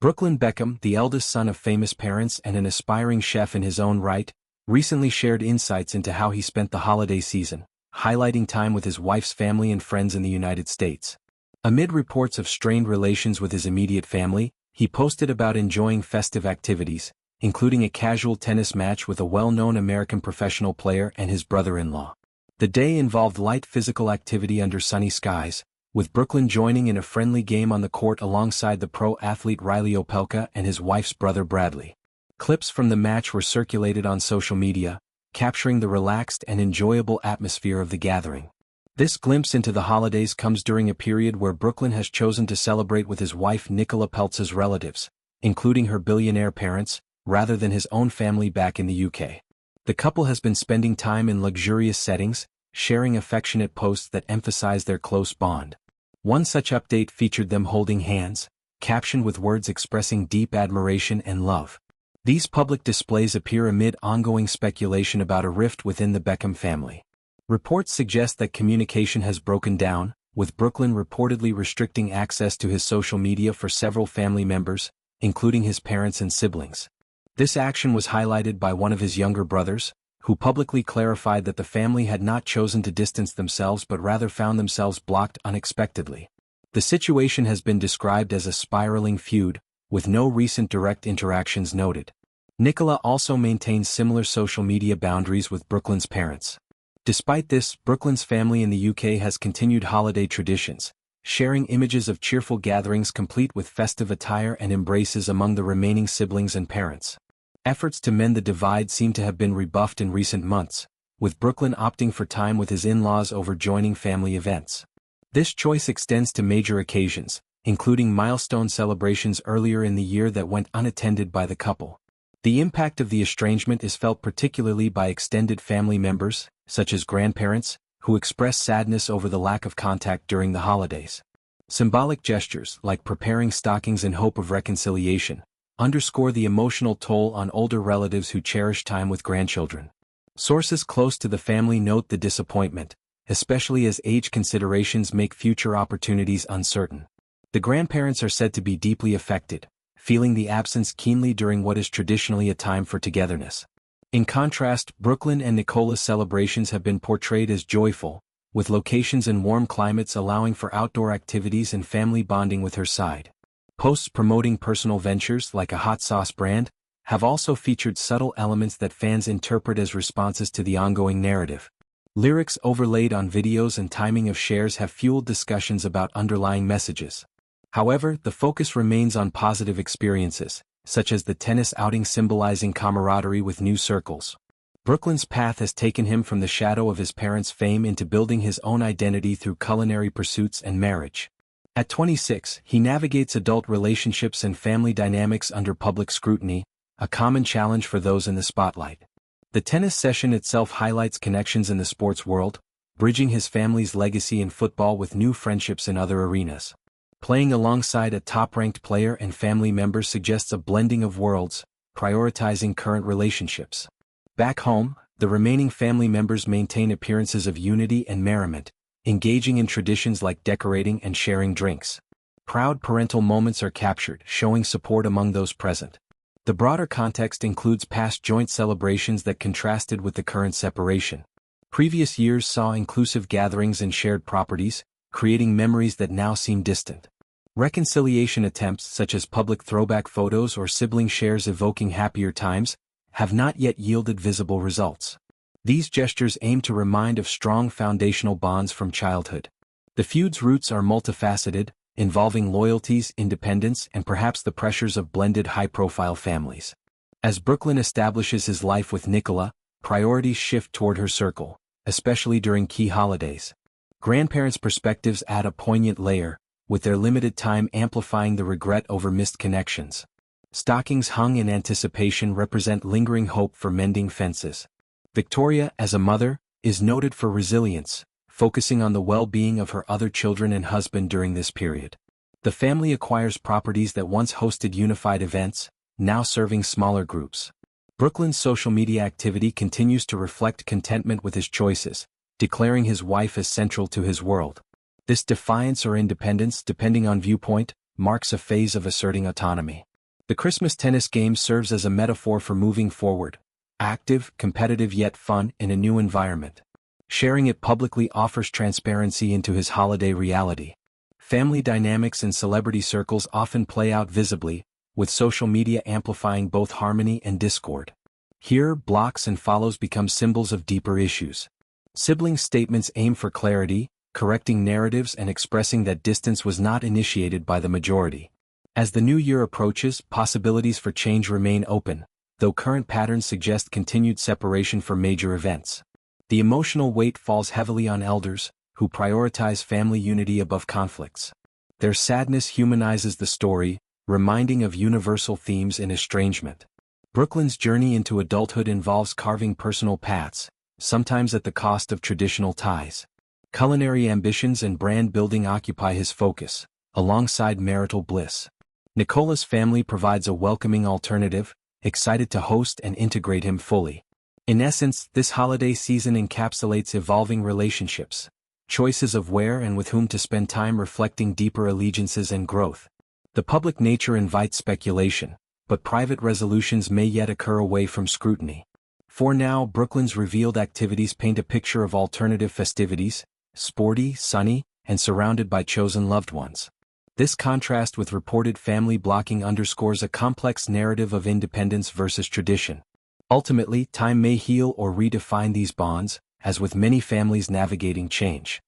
Brooklyn Beckham, the eldest son of famous parents and an aspiring chef in his own right, recently shared insights into how he spent the holiday season, highlighting time with his wife's family and friends in the United States. Amid reports of strained relations with his immediate family, he posted about enjoying festive activities, including a casual tennis match with a well-known American professional player and his brother-in-law. The day involved light physical activity under sunny skies, with Brooklyn joining in a friendly game on the court alongside the pro athlete Riley Opelka and his wife's brother Bradley. Clips from the match were circulated on social media, capturing the relaxed and enjoyable atmosphere of the gathering. This glimpse into the holidays comes during a period where Brooklyn has chosen to celebrate with his wife Nicola Peltz's relatives, including her billionaire parents, rather than his own family back in the UK. The couple has been spending time in luxurious settings, sharing affectionate posts that emphasize their close bond. One such update featured them holding hands, captioned with words expressing deep admiration and love. These public displays appear amid ongoing speculation about a rift within the Beckham family. Reports suggest that communication has broken down, with Brooklyn reportedly restricting access to his social media for several family members, including his parents and siblings. This action was highlighted by one of his younger brothers, who publicly clarified that the family had not chosen to distance themselves but rather found themselves blocked unexpectedly. The situation has been described as a spiraling feud, with no recent direct interactions noted. Nicola also maintains similar social media boundaries with Brooklyn's parents. Despite this, Brooklyn's family in the UK has continued holiday traditions, sharing images of cheerful gatherings complete with festive attire and embraces among the remaining siblings and parents. Efforts to mend the divide seem to have been rebuffed in recent months, with Brooklyn opting for time with his in-laws over joining family events. This choice extends to major occasions, including milestone celebrations earlier in the year that went unattended by the couple. The impact of the estrangement is felt particularly by extended family members, such as grandparents, who express sadness over the lack of contact during the holidays. Symbolic gestures, like preparing stockings in hope of reconciliation, underscore the emotional toll on older relatives who cherish time with grandchildren. Sources close to the family note the disappointment, especially as age considerations make future opportunities uncertain. The grandparents are said to be deeply affected, feeling the absence keenly during what is traditionally a time for togetherness. In contrast, Brooklyn and Nicola's celebrations have been portrayed as joyful, with locations in warm climates allowing for outdoor activities and family bonding with her side. Posts promoting personal ventures like a hot sauce brand have also featured subtle elements that fans interpret as responses to the ongoing narrative. Lyrics overlaid on videos and timing of shares have fueled discussions about underlying messages. However, the focus remains on positive experiences, such as the tennis outing symbolizing camaraderie with new circles. Brooklyn's path has taken him from the shadow of his parents' fame into building his own identity through culinary pursuits and marriage. At 26, he navigates adult relationships and family dynamics under public scrutiny, a common challenge for those in the spotlight. The tennis session itself highlights connections in the sports world, bridging his family's legacy in football with new friendships in other arenas. Playing alongside a top-ranked player and family member suggests a blending of worlds, prioritizing current relationships. Back home, the remaining family members maintain appearances of unity and merriment, engaging in traditions like decorating and sharing drinks. Proud parental moments are captured, showing support among those present. The broader context includes past joint celebrations that contrasted with the current separation. Previous years saw inclusive gatherings and shared properties, creating memories that now seem distant. Reconciliation attempts such as public throwback photos or sibling shares evoking happier times have not yet yielded visible results. These gestures aim to remind of strong foundational bonds from childhood. The feud's roots are multifaceted, involving loyalties, independence, and perhaps the pressures of blended high-profile families. As Brooklyn establishes his life with Nicola, priorities shift toward her circle, especially during key holidays. Grandparents' perspectives add a poignant layer, with their limited time amplifying the regret over missed connections. Stockings hung in anticipation represent lingering hope for mending fences. Victoria, as a mother, is noted for resilience, focusing on the well-being of her other children and husband during this period. The family acquires properties that once hosted unified events, now serving smaller groups. Brooklyn's social media activity continues to reflect contentment with his choices, declaring his wife as central to his world. This defiance or independence, depending on viewpoint, marks a phase of asserting autonomy. The Christmas tennis game serves as a metaphor for moving forward, active, competitive yet fun in a new environment. Sharing it publicly offers transparency into his holiday reality. Family dynamics in celebrity circles often play out visibly, with social media amplifying both harmony and discord. Here, blocks and follows become symbols of deeper issues. Sibling statements aim for clarity, correcting narratives and expressing that distance was not initiated by the majority. As the new year approaches, possibilities for change remain open, though current patterns suggest continued separation for major events. The emotional weight falls heavily on elders, who prioritize family unity above conflicts. Their sadness humanizes the story, reminding of universal themes in estrangement. Brooklyn's journey into adulthood involves carving personal paths, sometimes at the cost of traditional ties. Culinary ambitions and brand building occupy his focus, alongside marital bliss. Nicola's family provides a welcoming alternative, excited to host and integrate him fully. In essence, this holiday season encapsulates evolving relationships, choices of where and with whom to spend time reflecting deeper allegiances and growth. The public nature invites speculation, but private resolutions may yet occur away from scrutiny. For now, Brooklyn's revealed activities paint a picture of alternative festivities, sporty, sunny, and surrounded by chosen loved ones. This contrast with reported family blocking underscores a complex narrative of independence versus tradition. Ultimately, time may heal or redefine these bonds, as with many families navigating change.